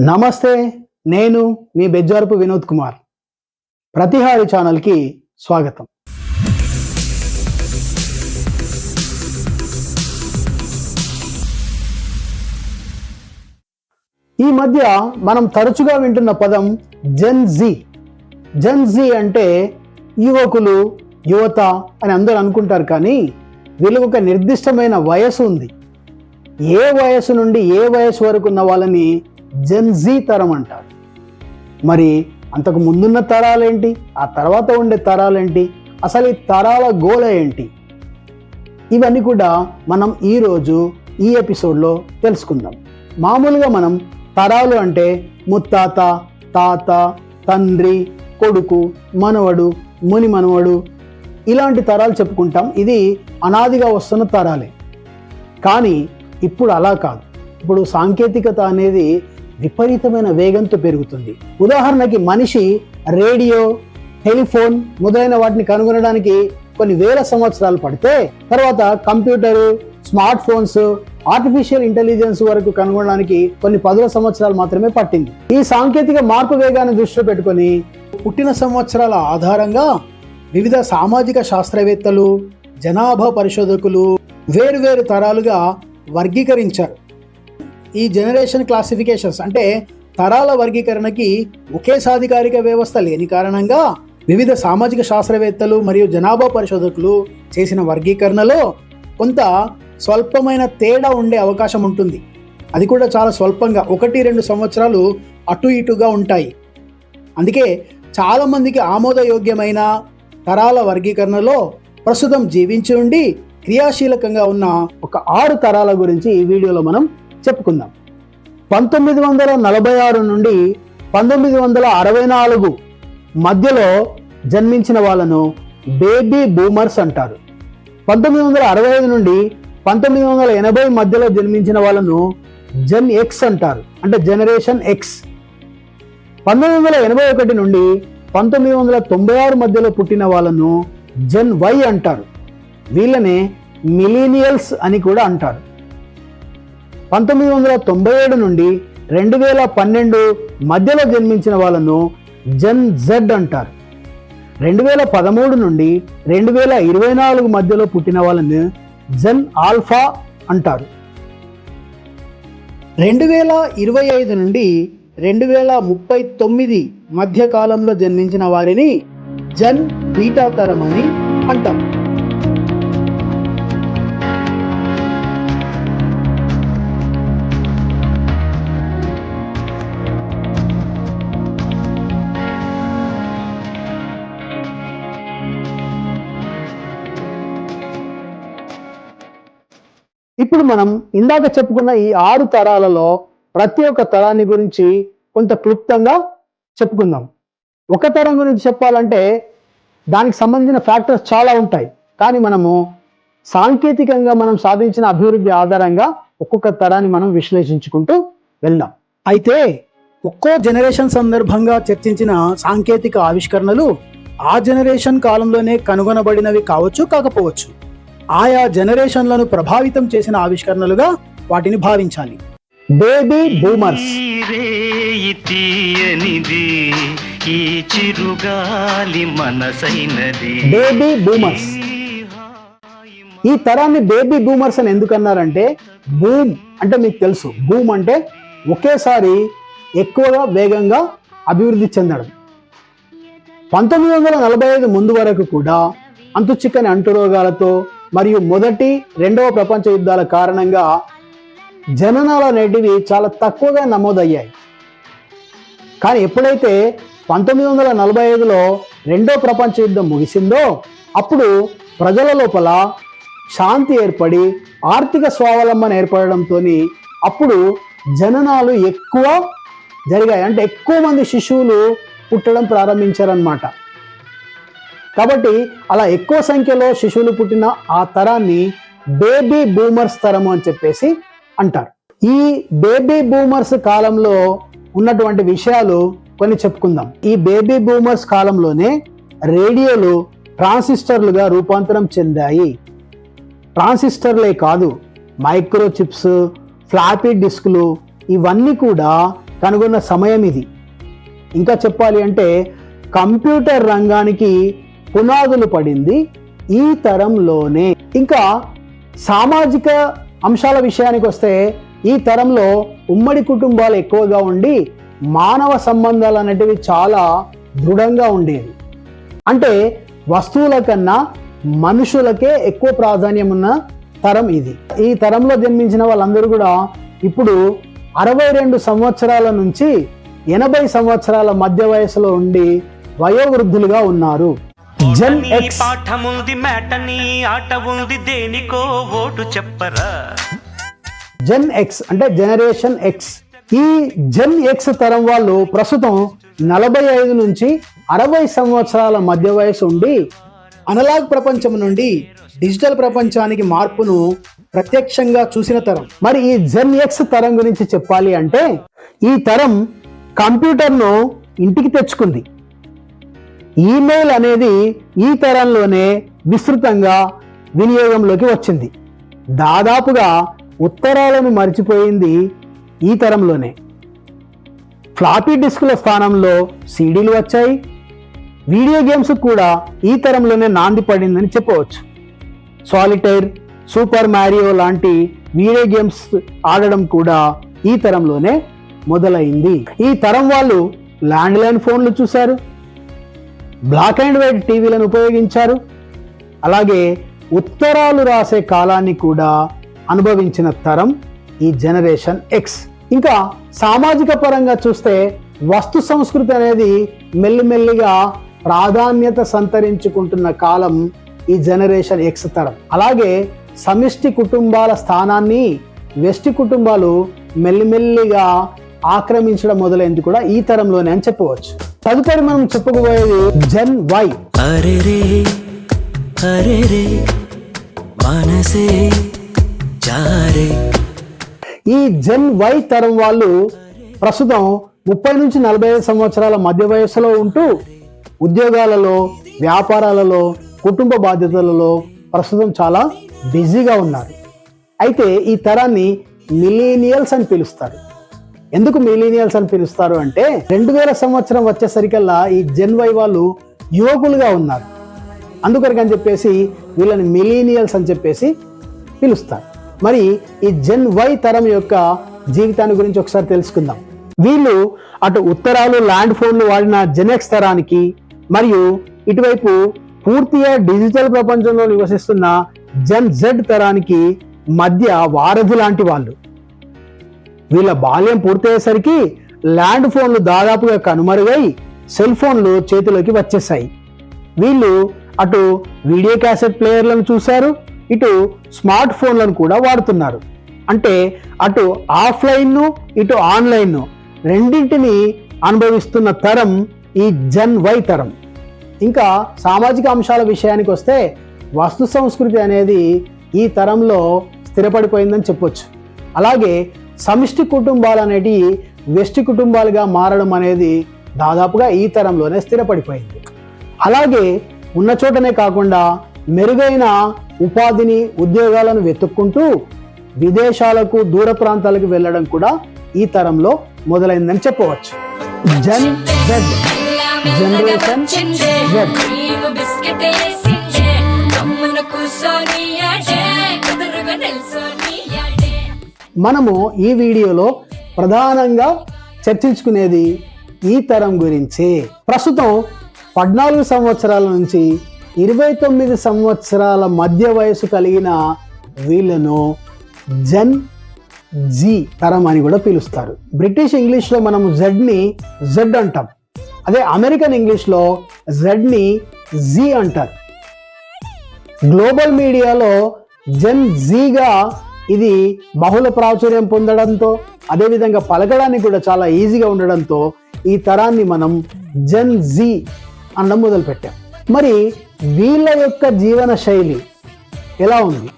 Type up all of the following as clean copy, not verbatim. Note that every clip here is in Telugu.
నమస్తే, నేను మీ బెజ్జారపు వినోద్ కుమార్. ప్రతిహారి ఛానల్కి స్వాగతం. ఈ మధ్య మనం తరచుగా వింటున్న పదం జెన్ జీ. జెన్ జీ అంటే యువకులు, యువత అని అందరూ అనుకుంటారు, కానీ వీళ్ళకి ఒక నిర్దిష్టమైన వయసు ఉంది. ఏ వయసు నుండి ఏ వయసు వరకు ఉన్న వాళ్ళని జెన్ జీ తరం అంటారు. మరి అంతకు ముందున్న తరాలేంటి, ఆ తర్వాత ఉండే తరాలేంటి, అసలు ఈ తరాల గోల ఏంటి, ఇవన్నీ కూడా మనం ఈరోజు ఈ ఎపిసోడ్లో తెలుసుకుందాం. మామూలుగా మనం తరాలు అంటే ముత్తాత, తాత, తండ్రి, కొడుకు, మనవడు, ముని మనవడు, ఇలాంటి తరాలు చెప్పుకుంటాం. ఇది అనాదిగా వస్తున్న తరాలే. కానీ ఇప్పుడు అలా కాదు. ఇప్పుడు సాంకేతికత అనేది విపరీతమైన వేగంతో పెరుగుతుంది. ఉదాహరణకి మనిషి రేడియో, టెలిఫోన్ మొదలైన వాటిని కనుగొనడానికి కొన్ని వేల సంవత్సరాలు పడితే, తర్వాత computer, smart phones, artificial intelligence వరకు కనుగొనడానికి కొన్ని 10 సంవత్సరాలు మాత్రమే పట్టింది. ఈ సాంకేతిక మార్పు వేగాన్ని దృష్టిలో పెట్టుకొని పుట్టిన సంవత్సరాల ఆధారంగా వివిధ సామాజిక శాస్త్రవేత్తలు, జనాభా పరిశోధకులు వేరువేరు తరాలుగా వర్గీకరించారు. ఈ జనరేషన్ క్లాసిఫికేషన్స్ అంటే తరాల వర్గీకరణకి ఒకే సాధికారిక వ్యవస్థ లేని కారణంగా వివిధ సామాజిక శాస్త్రవేత్తలు మరియు జనాభా పరిశోధకులు చేసిన వర్గీకరణలో కొంత స్వల్పమైన తేడా ఉండే అవకాశం ఉంటుంది. అది కూడా చాలా స్వల్పంగా 1-2 సంవత్సరాలు అటు ఇటుగా ఉంటాయి. అందుకే చాలామందికి ఆమోదయోగ్యమైన తరాల వర్గీకరణలో ప్రస్తుతం జీవించి ఉండి క్రియాశీలకంగా ఉన్న ఒక 6 తరాల గురించి ఈ వీడియోలో మనం చెప్పుకుందాం. 1946 నుండి 1964 మధ్యలో జన్మించిన వాళ్ళను బేబీ బూమర్స్ అంటారు. 1965 నుండి 1980 మధ్యలో జన్మించిన వాళ్ళను జెన్ ఎక్స్ అంటారు, అంటే జనరేషన్ ఎక్స్. 1981 నుండి 1996 మధ్యలో పుట్టిన వాళ్ళను జెన్ వై అంటారు. వీళ్ళనే మిలీనియల్స్ అని కూడా అంటారు. 1997 నుండి 2012 మధ్యలో జన్మించిన వాళ్ళను జెన్ జెడ్ అంటారు. 2013 నుండి 2024 మధ్యలో పుట్టిన వాళ్ళను జెన్ ఆల్ఫా అంటారు. 2025 నుండి 2039 మధ్య కాలంలో జన్మించిన వారిని జెన్ బీటా తరం అని అంటాం. ఇప్పుడు మనం ఇందాక చెప్పుకున్న ఈ 6 తరాలలో ప్రతి ఒక్క తరాన్ని గురించి కొంత క్లుప్తంగా చెప్పుకుందాం. ఒక తరం గురించి చెప్పాలంటే దానికి సంబంధించిన ఫ్యాక్టర్స్ చాలా ఉంటాయి, కానీ మనము సాంకేతికంగా మనం సాధించిన అభివృద్ధి ఆధారంగా ఒక్కొక్క తరాన్ని మనం విశ్లేషించుకుంటూ వెళ్దాం. అయితే ఒక్కో జనరేషన్ సందర్భంగా చర్చించిన సాంకేతిక ఆవిష్కరణలు ఆ జనరేషన్ కాలంలోనే కనుగొనబడినవి కావచ్చు, కాకపోవచ్చు. ఆయా జనరేషన్లను ప్రభావితం చేసిన ఆవిష్కరణలుగా వాటిని భావించాలి. Baby boomers. బేబీ బూమర్స్ ఈ తరాన్ని బేబీ బూమర్స్ అని ఎందుకన్నారంటే, బూమ్ అంటే మీకు తెలుసు, బూమ్ అంటే ఒకేసారి ఎక్కువగా వేగంగా అభివృద్ధి చెందడం. 1945 ముందు వరకు కూడా అంతుచిక్కని అంటురోగాలతో మరియు మొదటి, రెండవ ప్రపంచ యుద్ధాల కారణంగా జననాలు అనేటివి చాలా తక్కువగా నమోదయ్యాయి. కానీ ఎప్పుడైతే 1945లో రెండో ప్రపంచ యుద్ధం ముగిసిందో, అప్పుడు ప్రజల లోపల శాంతి ఏర్పడి ఆర్థిక స్వావలంబన ఏర్పడడంతో అప్పుడు జననాలు ఎక్కువ జరిగాయి. అంటే ఎక్కువ మంది శిశువులు పుట్టడం ప్రారంభించారన్నమాట. కాబట్టి అలా ఎక్కువ సంఖ్యలో శిశువులు పుట్టిన ఆ తరాన్ని బేబీ బూమర్స్ తరము అని చెప్పేసి అంటారు. ఈ బేబీ బూమర్స్ కాలంలో ఉన్నటువంటి విషయాలు కొన్ని చెప్పుకుందాం. ఈ బేబీ బూమర్స్ కాలంలోనే రేడియోలు ట్రాన్సిస్టర్లుగా రూపాంతరం చెందాయి. ట్రాన్సిస్టర్లే కాదు, మైక్రో చిప్స్, ఫ్లాపీ డిస్కులు ఇవన్నీ కూడా కనుగొన్న సమయం ఇది. ఇంకా చెప్పాలి అంటే కంప్యూటర్ రంగానికి పునాదులు పడింది ఈ తరంలోనే. ఇంకా సామాజిక అంశాల విషయానికి వస్తే ఈ తరంలో ఉమ్మడి కుటుంబాలు ఎక్కువగా ఉండి మానవ సంబంధాలు అనేటివి చాలా దృఢంగా ఉండేవి. అంటే వస్తువుల కన్నా మనుషులకే ఎక్కువ ప్రాధాన్యం ఉన్న తరం ఇది. ఈ తరంలో జన్మించిన వాళ్ళందరూ కూడా ఇప్పుడు 62 సంవత్సరాల నుంచి 80 సంవత్సరాల మధ్య వయసులో ఉండి వయోవృద్ధులుగా ఉన్నారు. జెన్ ఎక్స్ జెన్ ఎక్స్ అంటే జనరేషన్ ఎక్స్. ఈ జెన్ ఎక్స్ తరం వాళ్ళు ప్రస్తుతం 45 నుంచి 60 సంవత్సరాల మధ్య వయసు ఉండి అనలాగ్ ప్రపంచం నుండి డిజిటల్ ప్రపంచానికి మార్పును ప్రత్యక్షంగా చూసిన తరం. మరి ఈ జెన్ ఎక్స్ తరం గురించి చెప్పాలి అంటే ఈ తరం కంప్యూటర్ను ఇంటికి తెచ్చుకుంది. ఈమెయిల్ అనేది ఈ తరంలోనే విస్తృతంగా వినియోగంలోకి వచ్చింది. దాదాపుగా ఉత్తరాలను మర్చిపోయింది ఈ తరంలోనే. ఫ్లాపీ డిస్కుల స్థానంలో సీడీలు వచ్చాయి. వీడియో గేమ్స్ కూడా ఈ తరంలోనే నాంది పడిందని చెప్పవచ్చు. సాలిటైర్, సూపర్ మారియో లాంటి వీడియో గేమ్స్ ఆడడం కూడా ఈ తరంలోనే మొదలైంది. ఈ తరం వాళ్ళు ల్యాండ్లైన్ ఫోన్లు చూశారు, బ్లాక్ అండ్ వైట్ టీవీలను ఉపయోగించారు, అలాగే ఉత్తరాలు రాసే కాలాన్ని కూడా అనుభవించిన తరం ఈ జనరేషన్ ఎక్స్. ఇంకా సామాజిక పరంగా చూస్తే వస్తు సంస్కృతి అనేది మెల్లిమెల్లిగా ప్రాధాన్యత సంతరించుకుంటున్న కాలం ఈ జనరేషన్ ఎక్స్ తరం. అలాగే సమిష్టి కుటుంబాల స్థానాన్ని వెస్టి కుటుంబాలు మెల్లిమెల్లిగా ఆక్రమించడం మొదలైంది కూడా ఈ తరంలోనే అని చెప్పవచ్చు. తదుపరి మనం చెప్పుకోబోయేది జెన్ వై. ఈ జెన్ వై తరం వాళ్ళు ప్రస్తుతం 30 నుంచి 45 సంవత్సరాల మధ్య వయస్సులో ఉంటూ ఉద్యోగాలలో, వ్యాపారాలలో, కుటుంబ బాధ్యతలలో ప్రస్తుతం చాలా బిజీగా ఉన్నారు. అయితే ఈ తరాన్ని మిలీనియల్స్ అని పిలుస్తారు. ఎందుకు మిలీనియల్స్ అని పిలుస్తారు అంటే 2000 సంవత్సరం వచ్చేసరికల్లా ఈ జెన్ వై వాళ్ళు యువకులుగా ఉన్నారు. అందుకని చెప్పేసి వీళ్ళని మిలీనియల్స్ అని చెప్పేసి పిలుస్తారు. మరి ఈ జెన్ వై తరం యొక్క జీవితాన్ని గురించి ఒకసారి తెలుసుకుందాం. వీళ్ళు అటు ఉత్తరాలు, ల్యాండ్ ఫోన్లు వాడిన జెన్ ఎక్స్ తరానికి మరియు ఇటువైపు పూర్తిగా డిజిటల్ ప్రపంచంలో నివసిస్తున్న జెన్ జెడ్ తరానికి మధ్య వారధి లాంటి వాళ్ళు. వీళ్ళ బాల్యం పూర్తయ్యేసరికి ల్యాండ్ ఫోన్లు దాదాపుగా కనుమరుగై సెల్ ఫోన్లు చేతిలోకి వచ్చేసాయి. వీళ్ళు అటు వీడియో క్యాసెట్ ప్లేయర్లను చూశారు, ఇటు స్మార్ట్ ఫోన్లను కూడా వాడుతున్నారు. అంటే అటు ఆఫ్లైన్ను ఇటు ఆన్లైన్ను రెండింటిని అనుభవిస్తున్న తరం ఈ జెన్ వై తరం. ఇంకా సామాజిక అంశాల విషయానికి వస్తే వస్తు సంస్కృతి అనేది ఈ తరంలో స్థిరపడిపోయిందని చెప్పొచ్చు. అలాగే సమిష్టి కుటుంబాలు అనేటివి వెస్టి కుటుంబాలుగా మారడం అనేది దాదాపుగా ఈ తరంలోనే స్థిరపడిపోయింది. అలాగే ఉన్న చోటనే కాకుండా మెరుగైన ఉపాధిని, ఉద్యోగాలను వెతుక్కుంటూ విదేశాలకు, దూర ప్రాంతాలకు వెళ్ళడం కూడా ఈ తరంలో మొదలైందని చెప్పవచ్చు. జెన్ జెడ్, జనరేషన్ జెడ్. మనము ఈ వీడియోలో ప్రధానంగా చర్చించుకునేది ఈ తరం గురించి. ప్రస్తుతం 14 సంవత్సరాల నుంచి 29 సంవత్సరాల మధ్య వయసు కలిగిన వీళ్ళను జెన్ జీ తరం అని కూడా పిలుస్తారు. బ్రిటిష్ ఇంగ్లీష్లో మనము జెడ్ని జెడ్ అంటాం. అదే అమెరికన్ ఇంగ్లీష్లో జెడ్ని జీ అంటారు. గ్లోబల్ మీడియాలో జెన్ జీగా ఇది బహుళ ప్రాచుర్యం పొందడంతో, అదేవిధంగా పలకడానికి కూడా చాలా ఈజీగా ఉండడంతో ఈ తరాన్ని మనం జెన్ జీ అనడం మొదలుపెట్టాం. మరి వీళ్ళ యొక్క జీవన శైలి ఎలా ఉంది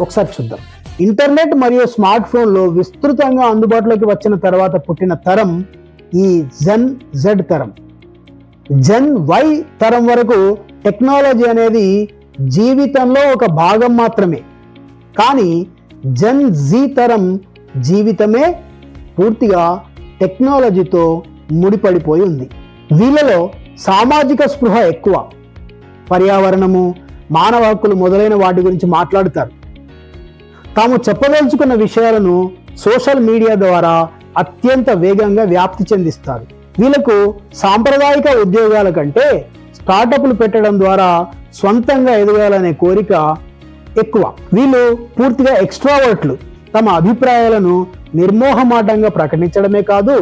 ఒకసారి చూద్దాం. ఇంటర్నెట్ మరియు స్మార్ట్ ఫోన్లు విస్తృతంగా అందుబాటులోకి వచ్చిన తర్వాత పుట్టిన తరం ఈ జెన్ జెడ్ తరం. జెన్ వై తరం వరకు టెక్నాలజీ అనేది జీవితంలో ఒక భాగం మాత్రమే. కానీ జెన్ జీ తరం జీవితమే పూర్తిగా టెక్నాలజీతో ముడిపడిపోయి ఉంది. వీళ్ళలో సామాజిక స్పృహ ఎక్కువ. పర్యావరణము, మానవ హక్కులు మొదలైన వాటి గురించి మాట్లాడుతారు. తాము చెప్పదలుచుకున్న విషయాలను సోషల్ మీడియా ద్వారా అత్యంత వేగంగా వ్యాప్తి చెందిస్తారు. వీళ్ళకు సాంప్రదాయిక ఉద్యోగాల కంటే స్టార్టప్లు పెట్టడం ద్వారా స్వంతంగా ఎదగాలనే కోరిక ఎక్కువ. వీళ్ళు పూర్తిగా ఎక్స్ట్రావర్ట్లు. తమ అభిప్రాయాలను నిర్మోహమాటంగా ప్రకటించడమే కాదు,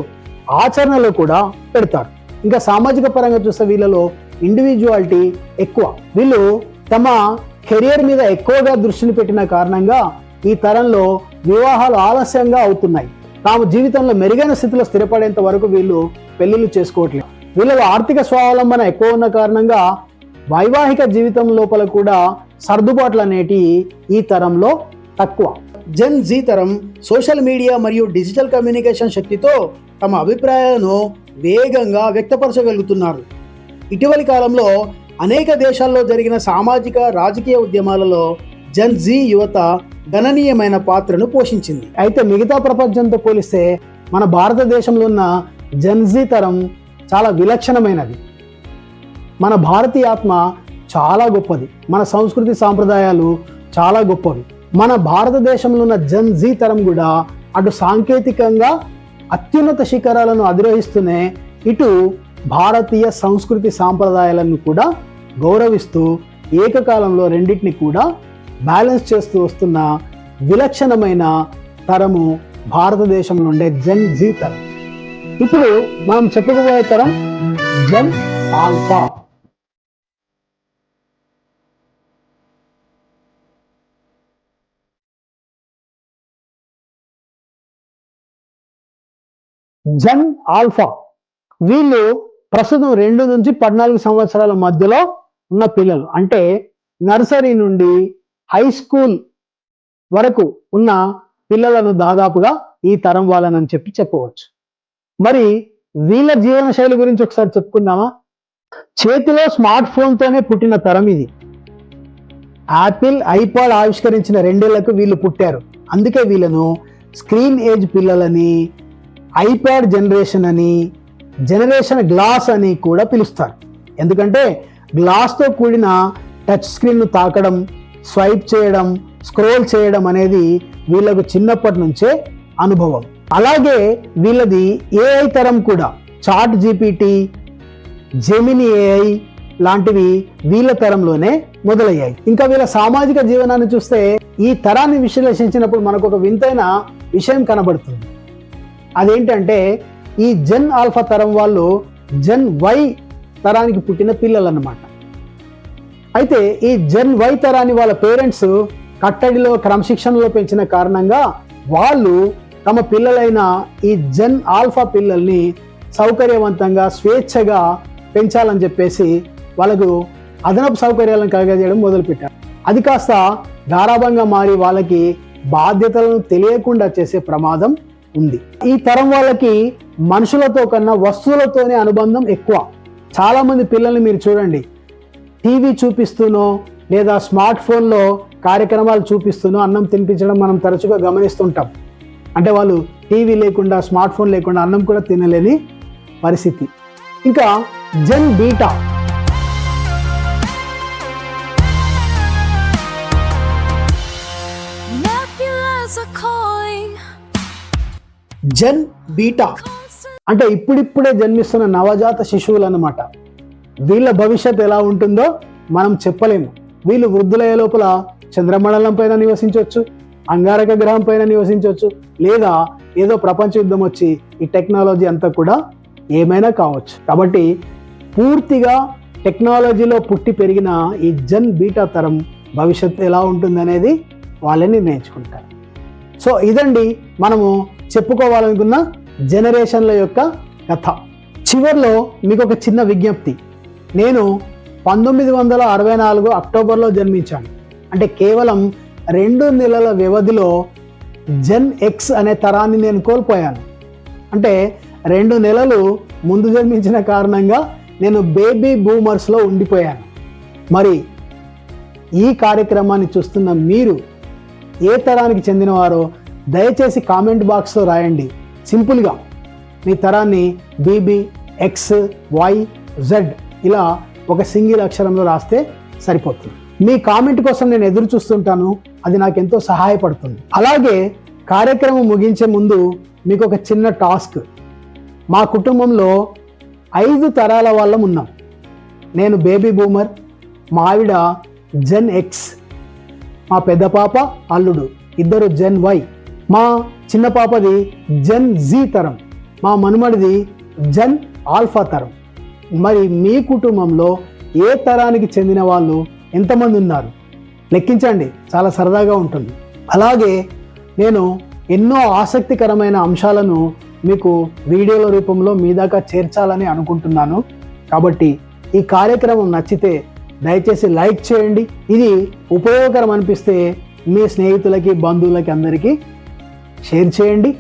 ఆచరణలో కూడా పెడతారు. ఇంకా సామాజిక పరంగా చూస్తే వీళ్ళలో ఇండివిజువాలిటీ ఎక్కువ. వీళ్ళు తమ కెరియర్ మీద ఎక్కువగా దృష్టిని పెట్టిన కారణంగా ఈ తరంలో వివాహాలు ఆలస్యంగా అవుతున్నాయి. తాము జీవితంలో మెరుగైన స్థితిలో స్థిరపడేంత వరకు వీళ్ళు పెళ్లిళ్ళు చేసుకోవట్లేదు. వీళ్ళలో ఆర్థిక స్వావలంబన ఎక్కువ ఉన్న కారణంగా వైవాహిక జీవితం లోపల కూడా సర్దుబాట్లు అనేటివి ఈ తరంలో తక్కువ. జెన్ జీ తరం సోషల్ మీడియా మరియు డిజిటల్ కమ్యూనికేషన్ శక్తితో తమ అభిప్రాయాలను వేగంగా వ్యక్తపరచగలుగుతున్నారు. ఇటీవలి కాలంలో అనేక దేశాల్లో జరిగిన సామాజిక రాజకీయ ఉద్యమాలలో జెన్ జీ యువత గణనీయమైన పాత్రను పోషించింది. అయితే మిగతా ప్రపంచంతో పోలిస్తే మన భారతదేశంలో ఉన్న జెన్ జీ తరం చాలా విలక్షణమైనది. మన భారతీయ ఆత్మ చాలా గొప్పది. మన సంస్కృతి సాంప్రదాయాలు చాలా గొప్పవి. మన భారతదేశంలో ఉన్న జెన్ జీ తరం కూడా అటు సాంకేతికంగా అత్యున్నత శిఖరాలను అధిరోహిస్తూనే ఇటు భారతీయ సంస్కృతి సాంప్రదాయాలను కూడా గౌరవిస్తూ ఏకకాలంలో రెండింటిని కూడా బ్యాలెన్స్ చేస్తూ వస్తున్న విలక్షణమైన తరము భారతదేశంలో ఉండే జెన్ జీ తరం. ఇప్పుడు మనం చెప్పుకోబోయే తరం జెన్ ఆల్ఫా. జెన్ ఆల్ఫా వీళ్ళు ప్రస్తుతం 2 నుంచి 14 సంవత్సరాల మధ్యలో ఉన్న పిల్లలు. అంటే నర్సరీ నుండి హై స్కూల్ వరకు ఉన్న పిల్లలను దాదాపుగా ఈ తరం వాళ్ళని చెప్పవచ్చు. మరి వీళ్ళ జీవన శైలి గురించి ఒకసారి చెప్పుకుందామా? చేతిలో స్మార్ట్ ఫోన్తోనే పుట్టిన తరం ఇది. యాపిల్, ఐపాడ్ ఆవిష్కరించిన 2 ఏళ్లకు వీళ్ళు పుట్టారు. అందుకే వీళ్ళను స్క్రీన్ ఏజ్ పిల్లలని, ఐప్యాడ్ జనరేషన్ అని, జనరేషన్ గ్లాస్ అని కూడా పిలుస్తారు. ఎందుకంటే గ్లాస్తో కూడిన టచ్ స్క్రీన్ను తాకడం, స్వైప్ చేయడం, స్క్రోల్ చేయడం అనేది వీళ్ళకు చిన్నప్పటి నుంచే అనుభవం. అలాగే వీళ్ళది ఏఐ తరం కూడా. చాట్ జీపీటీ, జెమిని ఏఐ లాంటివి వీళ్ళ తరంలోనే మొదలయ్యాయి. ఇంకా వీళ్ళ సామాజిక జీవనాన్ని చూస్తే ఈ తరాన్ని విశ్లేషించినప్పుడు మనకు ఒక వింతైన విషయం కనబడుతుంది. అదేంటంటే ఈ జెన్ ఆల్ఫా తరం వాళ్ళు జెన్ వై తరానికి పుట్టిన పిల్లలు అన్నమాట. అయితే ఈ జెన్ వై తరాన్ని వాళ్ళ పేరెంట్స్ కట్టడిలో, క్రమశిక్షణలో పెంచిన కారణంగా వాళ్ళు తమ పిల్లలైన ఈ జెన్ ఆల్ఫా పిల్లల్ని సౌకర్యవంతంగా, స్వేచ్ఛగా పెంచాలని చెప్పేసి వాళ్ళకు అదనపు సౌకర్యాలను కలగజేయడం మొదలుపెట్టారు. అది కాస్త గారాబంగా మారి వాళ్ళకి బాధ్యతలను తెలియకుండా చేసే ప్రమాదం ఉంది. ఈ తరం వాళ్ళకి మనుషులతో కన్నా వస్తువులతోనే అనుబంధం ఎక్కువ. చాలా మంది పిల్లల్ని మీరు చూడండి, టీవీ చూపిస్తూనో లేదా స్మార్ట్ ఫోన్లో కార్యక్రమాలు చూపిస్తూనో అన్నం తినిపించడం మనం తరచుగా గమనిస్తుంటాం. అంటే వాళ్ళు టీవీ లేకుండా, స్మార్ట్ ఫోన్ లేకుండా అన్నం కూడా తినలేని పరిస్థితి. ఇంకా జెన్ బీటా. జెన్ బీటా అంటే ఇప్పుడిప్పుడే జన్మిస్తున్న నవజాత శిశువులు అన్నమాట. వీళ్ళ భవిష్యత్ ఎలా ఉంటుందో మనం చెప్పలేము. వీళ్ళు వృద్ధులయ్యే లోపల చంద్రమండలం పైన నివసించవచ్చు, అంగారక గ్రహం పైన నివసించవచ్చు, లేదా ఏదో ప్రపంచ యుద్ధం వచ్చి ఈ టెక్నాలజీ అంతా కూడా ఏమైనా కావచ్చు. కాబట్టి పూర్తిగా టెక్నాలజీలో పుట్టి పెరిగిన ఈ జెన్ బీటా తరం భవిష్యత్తు ఎలా ఉంటుందనేది వాళ్ళని నిర్ణయించుకుంటారు. సో ఇదండి మనము చెప్పుకోవాలనుకున్న జనరేషన్ల యొక్క కథ. చివరిలో మీకు ఒక చిన్న విజ్ఞప్తి. నేను 1964 అక్టోబర్లో జన్మించాను. అంటే కేవలం 2 నెలల వ్యవధిలో జెన్ ఎక్స్ అనే తరాన్ని నేను కోల్పోయాను. అంటే 2 నెలలు ముందు జన్మించిన కారణంగా నేను బేబీ బూమర్స్లో ఉండిపోయాను. మరి ఈ కార్యక్రమాన్ని చూస్తున్న మీరు ఏ తరానికి చెందినవారో దయచేసి కామెంట్ బాక్స్లో రాయండి. సింపుల్గా మీ తరాన్ని బీబీ, ఎక్స్, వై, జెడ్ ఇలా ఒక సింగిల్ అక్షరంలో రాస్తే సరిపోతుంది. మీ కామెంట్ కోసం నేను ఎదురు చూస్తుంటాను, అది నాకు ఎంతో సహాయపడుతుంది. అలాగే కార్యక్రమం ముగించే ముందు మీకు ఒక చిన్న టాస్క్. మా కుటుంబంలో 5 తరాల వాళ్ళం ఉన్నాం. నేను బేబీ బూమర్, మా ఆవిడ జెన్ ఎక్స్, మా పెద్ద పాప అల్లుడు ఇద్దరు జెన్ వై, మా చిన్న పాపది జెన్ జీ తరం, మా మనుమడిది జెన్ ఆల్ఫా తరం. మరి మీ కుటుంబంలో ఏ తరానికి చెందిన వాళ్ళు ఎంతమంది ఉన్నారు లెక్కించండి, చాలా సరదాగా ఉంటుంది. అలాగే నేను ఎన్నో ఆసక్తికరమైన అంశాలను మీకు వీడియోల రూపంలో మీ దాకా చేర్చాలని అనుకుంటున్నాను. కాబట్టి ఈ కార్యక్రమం నచ్చితే దయచేసి లైక్ చేయండి. ఇది ఉపయోగకరం అనిపిస్తే మీ స్నేహితులకి, బంధువులకి అందరికీ షేర్ చేయండి.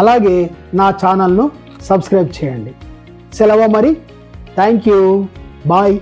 అలాగే నా ఛానల్ను సబ్స్క్రైబ్ చేయండి. సెలవు మరి. Thank you. బాయ్.